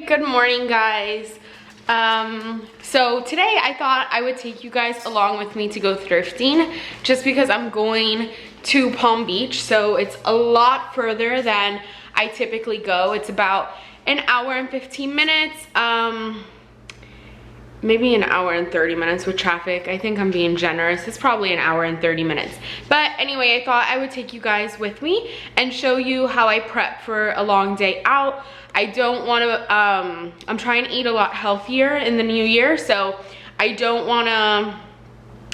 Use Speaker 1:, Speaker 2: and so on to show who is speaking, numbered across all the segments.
Speaker 1: Good morning, guys. So today I thought I would take you guys along with me to go thrifting just because I'm going to Palm Beach, so it's a lot further than I typically go. It's about an hour and 15 minutes, maybe an hour and 30 minutes with traffic. I think I'm being generous. It's probably an hour and 30 minutes. But anyway, I thought I would take you guys with me and show you how I prep for a long day out. I don't want to, I'm trying to eat a lot healthier in the new year, so I don't want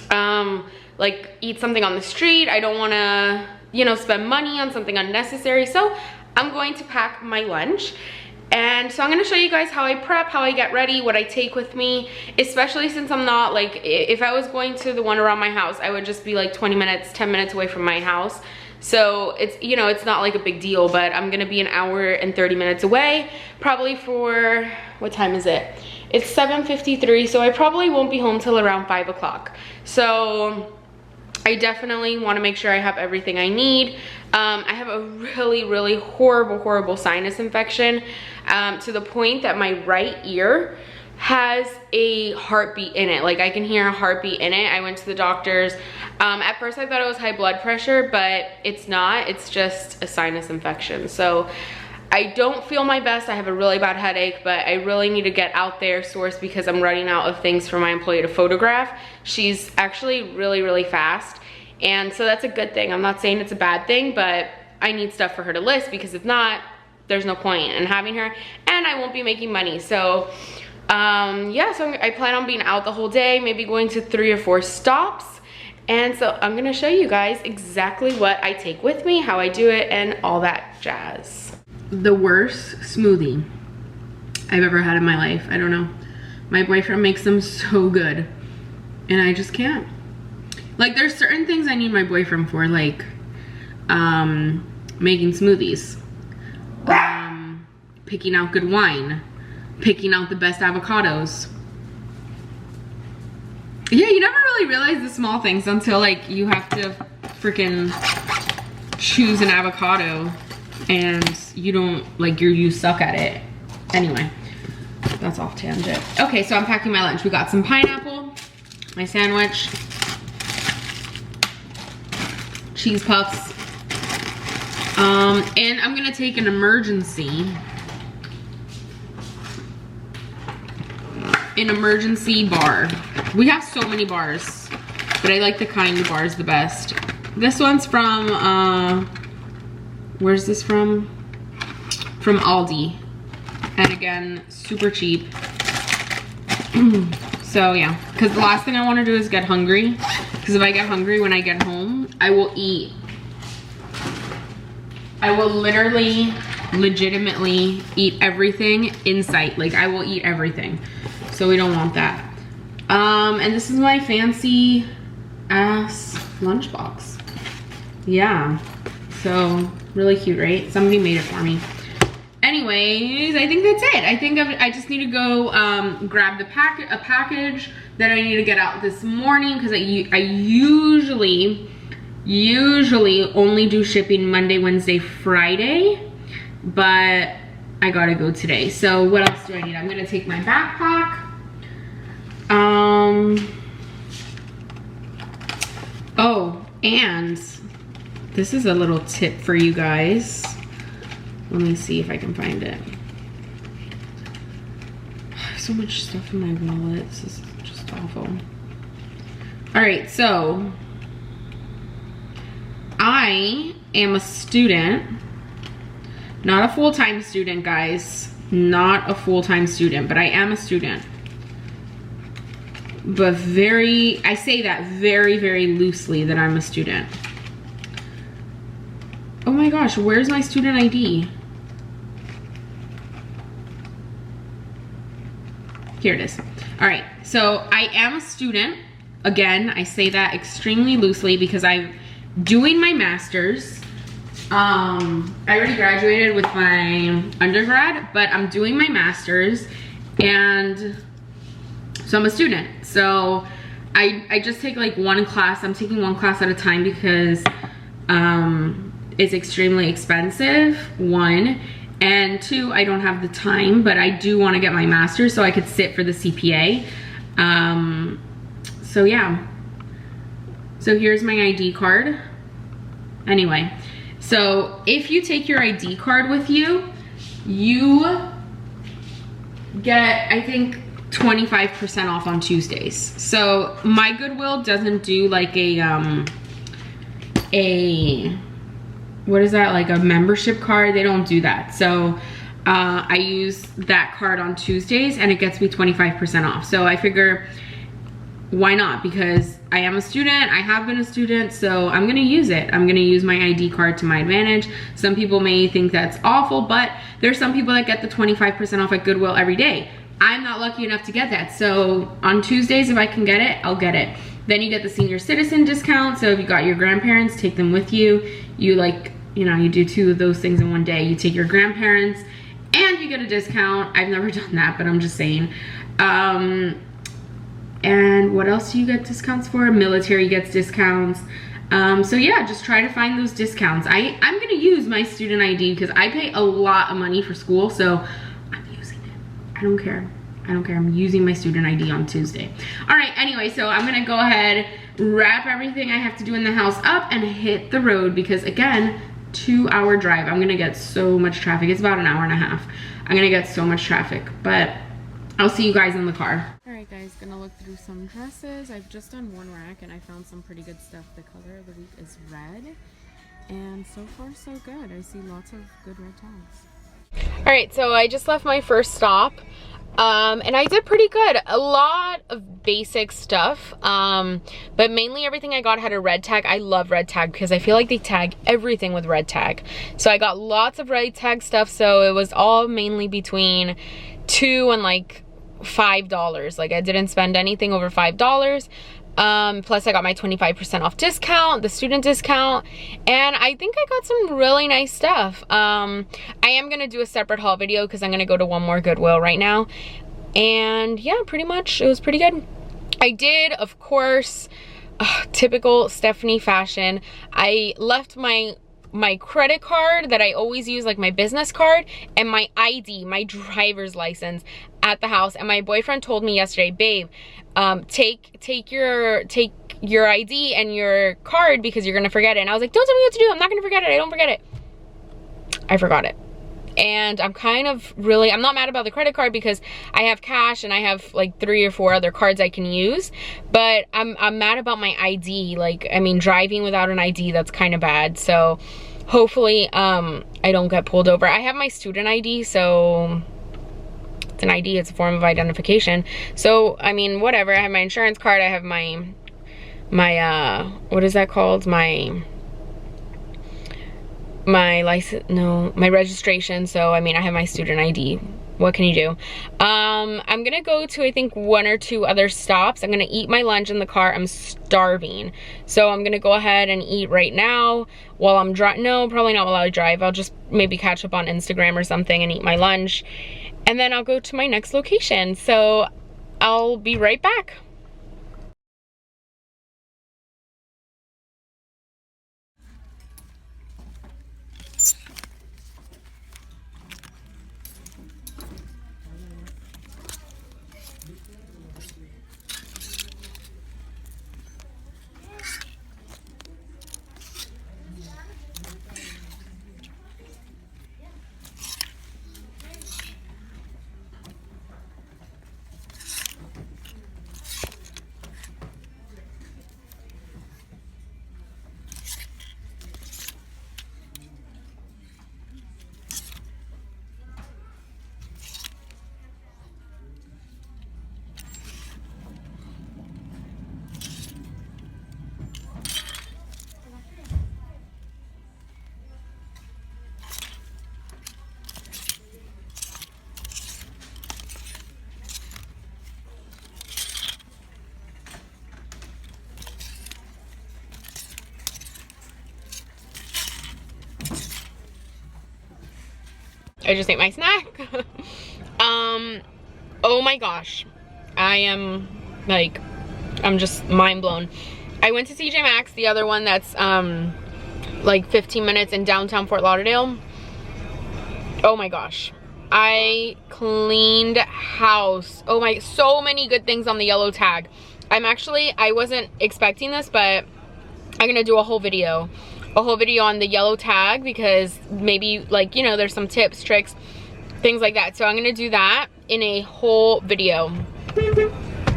Speaker 1: to like eat something on the street. I don't want to, you know, spend money on something unnecessary. So I'm going to pack my lunch. And so I'm gonna show you guys how I prep, how I get ready, what I take with me, especially since I'm not like, if I was going to the one around my house, I would just be like 20 minutes, 10 minutes away from my house. So it's, you know, it's not like a big deal, but I'm gonna be an hour and 30 minutes away, probably for, what time is it? It's 7:53, so I probably won't be home till around 5 o'clock. So I definitely wanna make sure I have everything I need. I have a really horrible sinus infection to the point that my right ear has a heartbeat in it. Like I can hear a heartbeat in it. I went to the doctors. At first I thought it was high blood pressure, but it's not. It's just a sinus infection. So I don't feel my best. I have a really bad headache, but I really need to get out there source because I'm running out of things for my employee to photograph. She's actually really fast. And so that's a good thing. I'm not saying it's a bad thing, but I need stuff for her to list because if not, there's no point in having her and I won't be making money. So yeah, so I plan on being out the whole day, maybe going to 3 or 4 stops. And so I'm gonna show you guys exactly what I take with me, how I do it, and all that jazz. The worst smoothie I've ever had in my life. I don't know. My boyfriend makes them so good and I just can't. Like there's certain things I need my boyfriend for, like making smoothies, picking out good wine, picking out the best avocados. Yeah, you never really realize the small things until like you have to freaking choose an avocado and you don't, like you suck at it. Anyway, that's off tangent. Okay, so I'm packing my lunch. We got some pineapple, my sandwich, cheese puffs, and I'm gonna take an emergency bar. We have so many bars, but I like the kind bars the best. This one's from where's this from? From Aldi, and again, super cheap. So yeah, because the last thing I want to do is get hungry, because if I get hungry when I get home, I will eat. I will literally, legitimately eat everything in sight. Like I will eat everything. So we don't want that. And this is my fancy ass lunchbox. Yeah, so really cute, right? Somebody made it for me. Anyways, I think that's it. I think I just need to go grab a package that I need to get out this morning because I usually only do shipping Monday, Wednesday, Friday, but I gotta go today. So what else do I need? I'm gonna take my backpack. Oh, and this is a little tip for you guys. Let me see if I can find it. I have so much stuff in my wallet. This is just awful. All right, so I am a student, not a full-time student, guys. Not a full-time student, but I am a student. But I say that very loosely that I'm a student. Oh my gosh, where's my student ID? Here it is. All right, so I am a student. Again, I say that extremely loosely because I'm doing my master's. I already graduated with my undergrad, but I'm doing my master's, and so I'm a student. So I just take like one class. I'm taking one class at a time because it's extremely expensive, one, And 2, I don't have the time, but I do want to get my master's so I could sit for the CPA. So yeah. So here's my ID card. Anyway, so if you take your ID card with you, you get, I think, 25% off on Tuesdays. So my Goodwill doesn't do like a what is that, like a membership card? They don't do that. So I use that card on Tuesdays and it gets me 25% off. So I figure, why not? Because I am a student, I have been a student, so I'm gonna use it. I'm gonna use my ID card to my advantage. Some people may think that's awful, but there's some people that get the 25% off at Goodwill every day. I'm not lucky enough to get that. So on Tuesdays, if I can get it, I'll get it. Then you get the senior citizen discount. So if you got your grandparents, take them with you. You like, you know, you do 2 of those things in one day. You take your grandparents and you get a discount. I've never done that, but I'm just saying. And what else do you get discounts for? Military gets discounts. So yeah, just try to find those discounts. I'm gonna use my student ID because I pay a lot of money for school, so I'm using it. I don't care. I don't care. I'm using my student ID on Tuesday. All right, anyway, so I'm gonna go ahead, wrap everything I have to do in the house up and hit the road because again, 2-hour drive. I'm gonna get so much traffic. It's about an hour and a half. I'm gonna get so much traffic, but I'll see you guys in the car. All right, guys, gonna look through some dresses. I've just done one rack and I found some pretty good stuff. The color of the week is red, and so far so good. I see lots of good red tags. All right, so I just left my first stop, and I did pretty good. A lot of basic stuff, but mainly everything I got had a red tag. I love red tag because I feel like they tag everything with red tag. So I got lots of red tag stuff. So it was all mainly between $2 and like $5. Like I didn't spend anything over $5. Plus I got my 25% off discount, the student discount, and I think I got some really nice stuff. I am gonna do a separate haul video because I'm gonna go to one more Goodwill right now. And yeah, pretty much it was pretty good. I did, of course, typical Stephanie fashion. I left my credit card that I always use, like my business card, and my ID, my driver's license at the house. And my boyfriend told me yesterday, babe, take your ID and your card because you're gonna forget it. And I was like, don't tell me what to do. I'm not gonna forget it. I don't forget it. I forgot it. And I'm kind of really, I'm not mad about the credit card because I have cash and I have like 3 or 4 other cards I can use, but I'm mad about my ID. Like, I mean, driving without an ID, that's kind of bad. So hopefully I don't get pulled over. I have my student ID, so it's an ID, it's a form of identification. So, I mean, whatever. I have my insurance card, I have my what is that called? My license, no, my registration. So I mean, I have my student ID. What can you do? I'm gonna go to, I think, 1 or 2 other stops. I'm gonna eat my lunch in the car. I'm starving, so I'm gonna go ahead and eat right now while I'm driving. No, probably not while I drive. I'll just maybe catch up on Instagram or something and eat my lunch, and then I'll go to my next location. So I'll be right back. I just ate my snack. Oh my gosh. I am like, I'm just mind blown. I went to TJ Maxx, the other one that's like 15 minutes in downtown Fort Lauderdale. Oh my gosh. I cleaned house. Oh my, so many good things on the yellow tag. I wasn't expecting this, but I'm gonna do a whole video on the yellow tag, because maybe, like, you know, there's some tips, tricks, things like that. So I'm gonna do that in a whole video.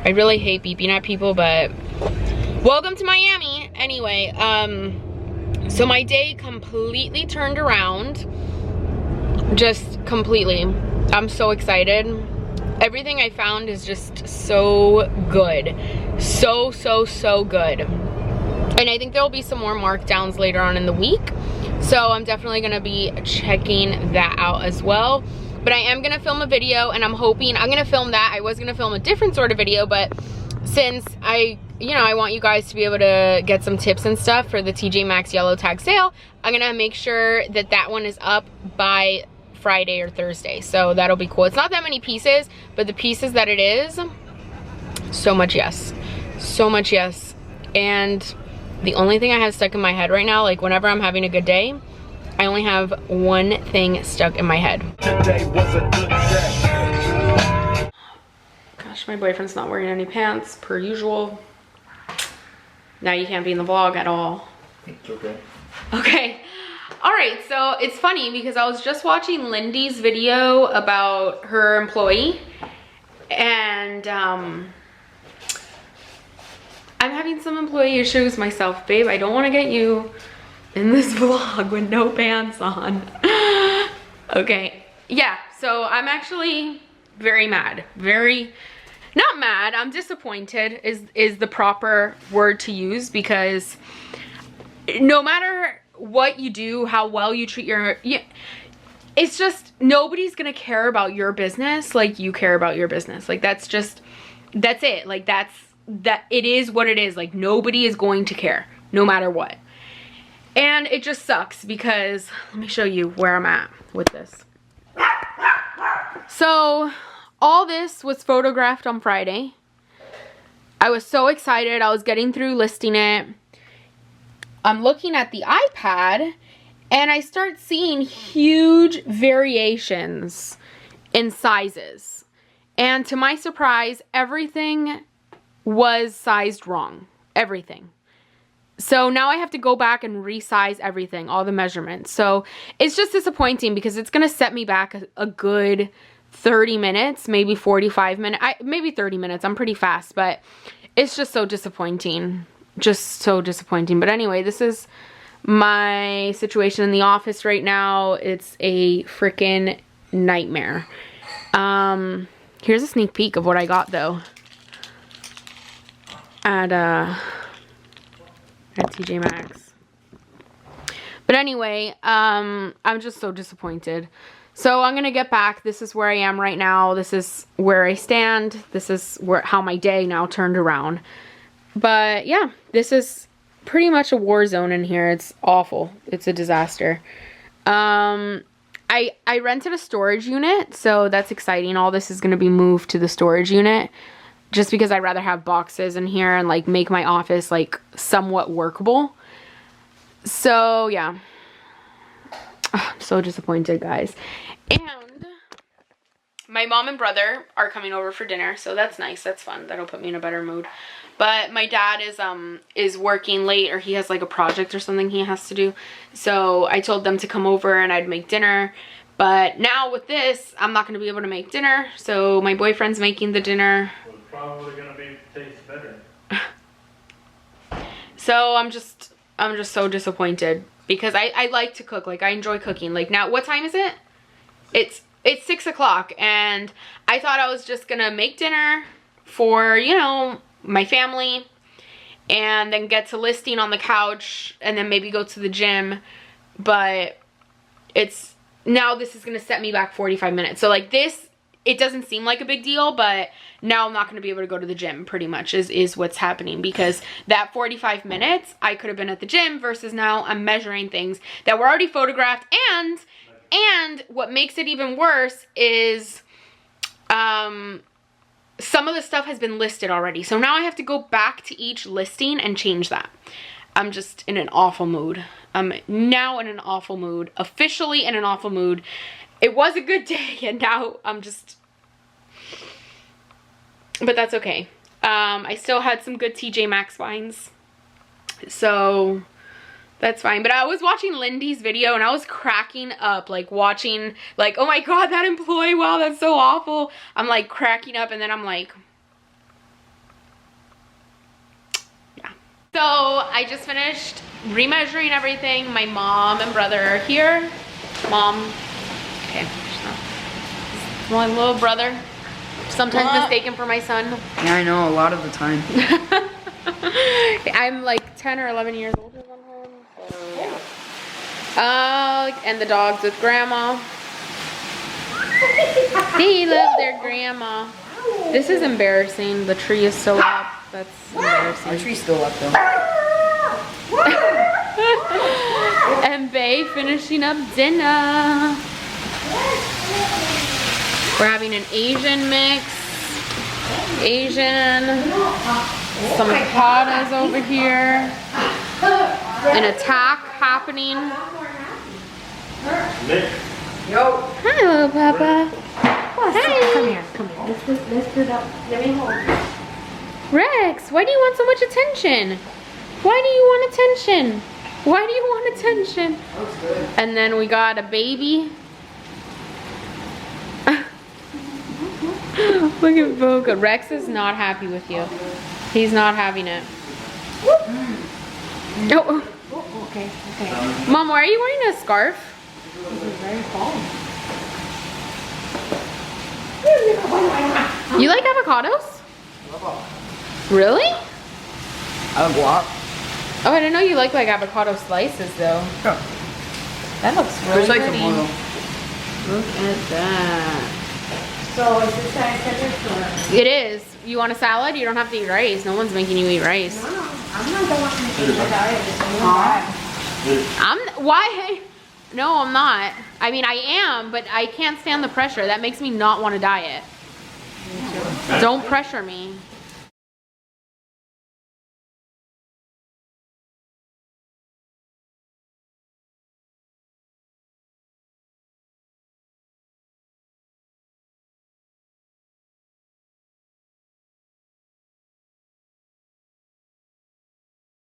Speaker 1: I really hate beeping at people, but welcome to Miami. Anyway, so my day completely turned around. Just completely. I'm so excited. Everything I found is just so good. So good. And I think there'll be some more markdowns later on in the week. So I'm definitely gonna be checking that out as well. But I am gonna film a video, and I'm hoping, I'm gonna film that. I was gonna film a different sort of video, but since I want you guys to be able to get some tips and stuff for the TJ Maxx yellow tag sale, I'm gonna make sure that that one is up by Friday or Thursday. So that'll be cool. It's not that many pieces, but the pieces that it is, so much yes. So much yes. And the only thing I have stuck in my head right now, like whenever I'm having a good day, I only have one thing stuck in my head. Today was a good day. Gosh, my boyfriend's not wearing any pants, per usual. Now you can't be in the vlog at all.
Speaker 2: It's okay.
Speaker 1: Okay. All right, so it's funny because I was just watching Lindy's video about her employee, and I'm having some employee issues myself, babe. I don't want to get you in this vlog with no pants on. Okay, yeah, so I'm actually very mad. Not mad, I'm disappointed is the proper word to use, because no matter what you do, how well you treat it's just, nobody's gonna care about your business like you care about your business. Like, that's it. Like, it is what it is. Like, nobody is going to care no matter what. And it just sucks, because let me show you where I'm at with this. So all this was photographed on Friday. I was so excited. I was getting through listing it. I'm looking at the iPad, and I start seeing huge variations in sizes. And to my surprise, everything was sized wrong. Everything. So now I have to go back and resize everything, all the measurements. So it's just disappointing, because it's going to set me back a good 30 minutes, maybe 45 minutes, maybe 30 minutes. I'm pretty fast, but it's just so disappointing. Just so disappointing. But anyway, this is my situation in the office right now. It's a freaking nightmare. Here's a sneak peek of what I got though at TJ Maxx. But anyway, I'm just so disappointed. So I'm gonna get back. This is where I am right now. This is where I stand. This is how my day now turned around. But yeah, this is pretty much a war zone in here. It's awful. It's a disaster. I rented a storage unit, so that's exciting. All this is going to be moved to the storage unit, just because I'd rather have boxes in here and like make my office like somewhat workable. So yeah, I'm so disappointed, guys. And my mom and brother are coming over for dinner, so that's nice. That's fun. That'll put me in a better mood. But my dad is working late, or he has like a project or something he has to do. So I told them to come over and I'd make dinner. But now with this, I'm not going to be able to make dinner. So my boyfriend's making the dinner.
Speaker 2: Well, it's probably going to taste better.
Speaker 1: So I'm just so disappointed, because I like to cook. Like, I enjoy cooking. Like, now, what time is it? It's 6 o'clock, and I thought I was just going to make dinner for, you know, my family, and then get to listing on the couch, and then maybe go to the gym. But now this is going to set me back 45 minutes. So like this, it doesn't seem like a big deal, but now I'm not going to be able to go to the gym, pretty much is what's happening, because that 45 minutes I could have been at the gym, versus now I'm measuring things that were already photographed. And what makes it even worse is some of the stuff has been listed already. So now I have to go back to each listing and change that. I'm just in an awful mood. I'm now in an awful mood, officially in an awful mood. it was a good day and now I'm just, but that's okay. I still had some good TJ Maxx finds, so that's fine. But I was watching Lindy's video and I was cracking up, like watching, like, oh my god, that employee, wow, that's so awful. I'm like cracking up, and then I'm like, yeah. So I just finished remeasuring everything. My mom and brother are here. Mom, okay, my little brother, sometimes mistaken for my son.
Speaker 3: Yeah, I know, a lot of the time.
Speaker 1: I'm like 10 or 11 years older than him, so yeah. And the dogs with grandma. They love their grandma. This is embarrassing. The tree is still up. That's embarrassing.
Speaker 3: Our tree's still up though.
Speaker 1: And Bae finishing up dinner. We're having an Asian mix. Asian. Some avocados over here. An attack happening.
Speaker 2: Nick,
Speaker 3: Yo!
Speaker 1: Hi, little Papa. Hey.
Speaker 4: Come here, come here. Let's put it up. Let me hold it.
Speaker 1: Rex, why do you want so much attention? Why do you want attention? Why do you want attention?
Speaker 3: Looks good.
Speaker 1: And then we got a baby. Look at Boca. Rex is not happy with you. He's not having it. Oh.
Speaker 4: Oh, okay, okay.
Speaker 1: Mom, why are you wearing a scarf?
Speaker 4: This is very cold.
Speaker 1: You like avocados? Really?
Speaker 3: A guap.
Speaker 1: Oh, I didn't know you like avocado slices though.
Speaker 3: Yeah.
Speaker 1: That looks really
Speaker 3: There's like
Speaker 1: pretty.
Speaker 3: some oil.
Speaker 1: Look at that.
Speaker 4: So is this guy set or?
Speaker 1: It is. You want a salad? You don't have to eat rice. No one's making you eat rice.
Speaker 4: No, I'm not the one who's in the diet. It's a new diet.
Speaker 1: Why? No, I'm not. I mean, I am, but I can't stand the pressure. That makes me not want to diet. Don't pressure me.